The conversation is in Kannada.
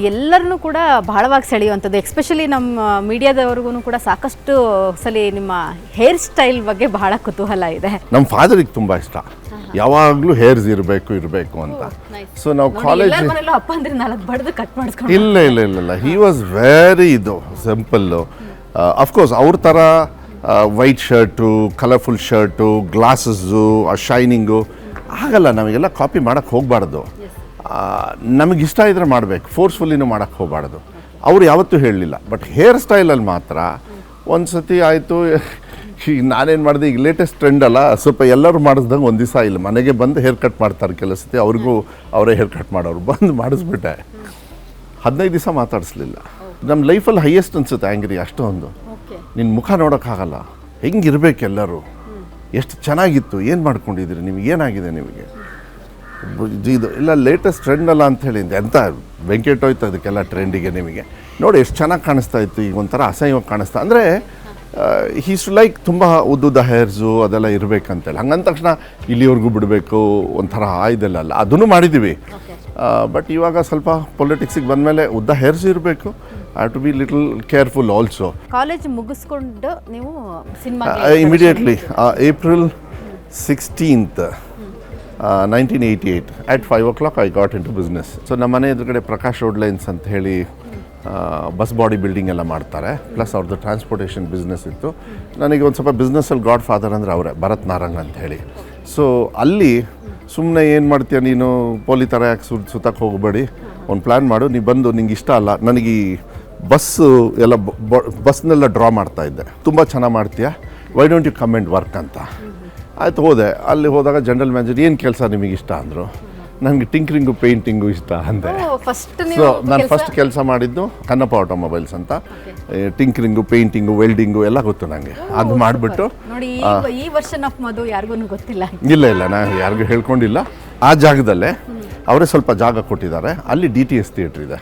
ಎಲ್ಲರನ್ನೂ ಕೂಡ ಬಹಳವಾಗಿ ಸೆಳೆಯುವಂಥದ್ದು, ಎಸ್ಪೆಷಲಿ ನಮ್ಮ ಮೀಡಿಯಾದವ್ರಿಗೂ ಕೂಡ ಸಾಕಷ್ಟು ಸಲ ನಿಮ್ಮ ಹೇರ್ ಸ್ಟೈಲ್ ಬಗ್ಗೆ ಬಹಳ ಕುತೂಹಲ ಇದೆ. ನಮ್ಮ ಫಾದರಿಗೆ ತುಂಬ ಇಷ್ಟ, ಯಾವಾಗಲೂ ಹೇರ್ಸ್ ಇರಬೇಕು ಅಂತ. ಸೊ ನಾವು ಕಾಲೇಜ್ ಅಪ್ಪ ಅಂದ್ರೆ 4 ಬಡ್ದು ಕಟ್ ಮಾಡಿಸ್ಕೊಂಡು ಇಲ್ಲ he was very simple. Of course ಅವ್ರ ಥರ white shirt, colourful shirt, glasses, ಆ ಶೈನಿಂಗು ಆಗಲ್ಲ. ನಮಗೆಲ್ಲ ಕಾಪಿ ಮಾಡೋಕ್ಕೆ ಹೋಗಬಾರ್ದು. ನಮಗಿಷ್ಟ ಇದ್ರೆ ಮಾಡಬೇಕು, ಫೋರ್ಸ್ಫುಲ್ಲಿನೂ ಮಾಡೋಕ್ಕೆ ಹೋಗಬಾರ್ದು. ಅವರು ಯಾವತ್ತೂ ಹೇಳಲಿಲ್ಲ. ಬಟ್ ಹೇರ್ ಸ್ಟೈಲಲ್ಲಿ ಮಾತ್ರ ಒಂದು ಸತಿ ಆಯಿತು. ಈಗ ನಾನೇನು ಮಾಡಿದೆ, ಈಗ ಲೇಟೆಸ್ಟ್ ಟ್ರೆಂಡ್ ಅಲ್ಲ, ಸ್ವಲ್ಪ ಎಲ್ಲರೂ ಮಾಡಿಸ್ದಂಗೆ ಒಂದು ದಿವಸ ಇಲ್ಲ ಮನೆಗೆ ಬಂದು ಹೇರ್ ಕಟ್ ಮಾಡ್ತಾರೆ. ಕೆಲವು ಸತಿ ಅವ್ರಿಗೂ ಅವರೇ ಹೇರ್ ಕಟ್ ಮಾಡೋರು ಬಂದು ಮಾಡಿಸ್ಬಿಟ್ಟೆ. 15 ದಿವಸ ಮಾತಾಡಿಸ್ಲಿಲ್ಲ. ನಮ್ಮ ಲೈಫಲ್ಲಿ ಹೈಯೆಸ್ಟ್ ಅನಿಸುತ್ತೆ ಆ್ಯಂಗ್ರಿ. ಅಷ್ಟೊಂದು ನಿನ್ನ ಮುಖ ನೋಡೋಕ್ಕಾಗಲ್ಲ, ಹೆಂಗಿರ್ಬೇಕು ಎಲ್ಲರೂ, ಎಷ್ಟು ಚೆನ್ನಾಗಿತ್ತು, ಏನು ಮಾಡ್ಕೊಂಡಿದ್ದೀರಿ, ನಿಮಗೆ ಏನಾಗಿದೆ, ನಿಮಗೆ ಇದು ಇಲ್ಲ ಲೇಟೆಸ್ಟ್ ಟ್ರೆಂಡ್ ಅಲ್ಲ ಅಂತ ಹೇಳಿದ್ದೆ. ಎಂತ ಬೆಂಕೆಟ್ಟೋಯ್ತು ಅದಕ್ಕೆಲ್ಲ ಟ್ರೆಂಡಿಗೆ. ನಿಮಗೆ ನೋಡಿ ಎಷ್ಟು ಚೆನ್ನಾಗಿ ಕಾಣಿಸ್ತಾ ಇತ್ತು, ಈಗ ಒಂಥರ ಅಸಹ್ಯವಾಗಿ ಕಾಣಿಸ್ತಾ. ಅಂದರೆ ಹೀಸ್ ಲೈಕ್ ತುಂಬ ಉದ್ದುದ್ದ ಹೇರ್ಸು ಅದೆಲ್ಲ ಇರಬೇಕಂತೇಳಿ. ಹಂಗಂದ ತಕ್ಷಣ ಇಲ್ಲಿವರೆಗೂ ಬಿಡಬೇಕು ಒಂಥರ ಇದೆಲ್ಲ ಅಲ್ಲ, ಅದನ್ನು ಮಾಡಿದ್ದೀವಿ. ಬಟ್ ಇವಾಗ ಸ್ವಲ್ಪ ಪೊಲಿಟಿಕ್ಸಿಗೆ ಬಂದಮೇಲೆ ಉದ್ದ ಹೇರ್ಸ್ ಇರಬೇಕು. Have to be little careful also. College ಮುಗಿಸ್ಕೊಂಡು ನೀವು cinema immediately April 16th 1988 at 5 o'clock I got into business. So ನಮ್ಮ ಮನೆ ಎದುರುಗಡೆ ಪ್ರಕಾಶ್ ರೋಡ್ ಲೈನ್ಸ್ ಅಂತ ಹೇಳಿ ಬಸ್ ಬಾಡಿ ಬಿಲ್ಡಿಂಗ್ ಎಲ್ಲ ಮಾಡ್ತಾರೆ. ಪ್ಲಸ್ ಅವ್ರದ್ದು ಟ್ರಾನ್ಸ್ಪೋರ್ಟೇಷನ್ ಬಿಸ್ನೆಸ್ ಇತ್ತು. ನನಗೆ ಒಂದು ಸ್ವಲ್ಪ ಬಿಸ್ನೆಸ್ಸಲ್ಲಿ ಗಾಡ್ ಫಾದರ್ ಅಂದರೆ ಅವರೇ, ಭರತ್ ನಾರಂಗ್ ಅಂತ ಹೇಳಿ. ಸೊ ಅಲ್ಲಿ ಸುಮ್ಮನೆ ಏನು ಮಾಡ್ತೀಯ ನೀನು, ಪೋಲಿ ಥರ ಯಾಕೆ ಸುತ್ತಕ್ಕೆ ಹೋಗಬೇಡಿ, ಒಂದು ಪ್ಲ್ಯಾನ್ ಮಾಡು, ನೀ ಬಂದು ನಿಂಗೆ ಇಷ್ಟ ಅಲ್ಲ, ನನಗೆ ಈ ಬಸ್ಸು ಎಲ್ಲ ಬಸ್ನೆಲ್ಲ ಡ್ರಾ ಮಾಡ್ತಾಯಿದ್ದೆ, ತುಂಬ ಚೆನ್ನಾಗಿ ಮಾಡ್ತೀಯ, why don't you come and work ಅಂತ. ಆಯ್ತು ಹೋದೆ. ಅಲ್ಲಿ ಹೋದಾಗ ಜನರಲ್ ಮ್ಯಾನೇಜರ್ ಏನು ಕೆಲಸ ನಿಮಗೆ ಇಷ್ಟ ಅಂದರು. ನನಗೆ ಟಿಂಕ್ರಿಂಗು ಪೇಂಟಿಂಗು ಇಷ್ಟ ಅಂದೆ. ಸೊ ನಾನು ಫಸ್ಟ್ ಕೆಲಸ ಮಾಡಿದ್ದು ಕನ್ನಪ್ಪ ಆಟೋಮೊಬೈಲ್ಸ್ ಅಂತ. ಟಿಂಕ್ರಿಂಗು, ಪೇಂಟಿಂಗು, ವೆಲ್ಡಿಂಗು ಎಲ್ಲ ಗೊತ್ತು ನನಗೆ. ಅದು ಮಾಡಿಬಿಟ್ಟು ನೋಡಿ, ಈ ವರ್ಷನ್ ಆಫ್ ಮಧು ಯಾರಿಗೂ ಗೊತ್ತಿಲ್ಲ. ಇಲ್ಲ ನಾನು ಯಾರಿಗೂ ಹೇಳ್ಕೊಂಡಿಲ್ಲ. ಆ ಜಾಗದಲ್ಲೇ ಅವರೇ ಸ್ವಲ್ಪ ಜಾಗ ಕೊಟ್ಟಿದ್ದಾರೆ. ಅಲ್ಲಿ DTS ಥಿಯೇಟ್ರ್ ಇದೆ.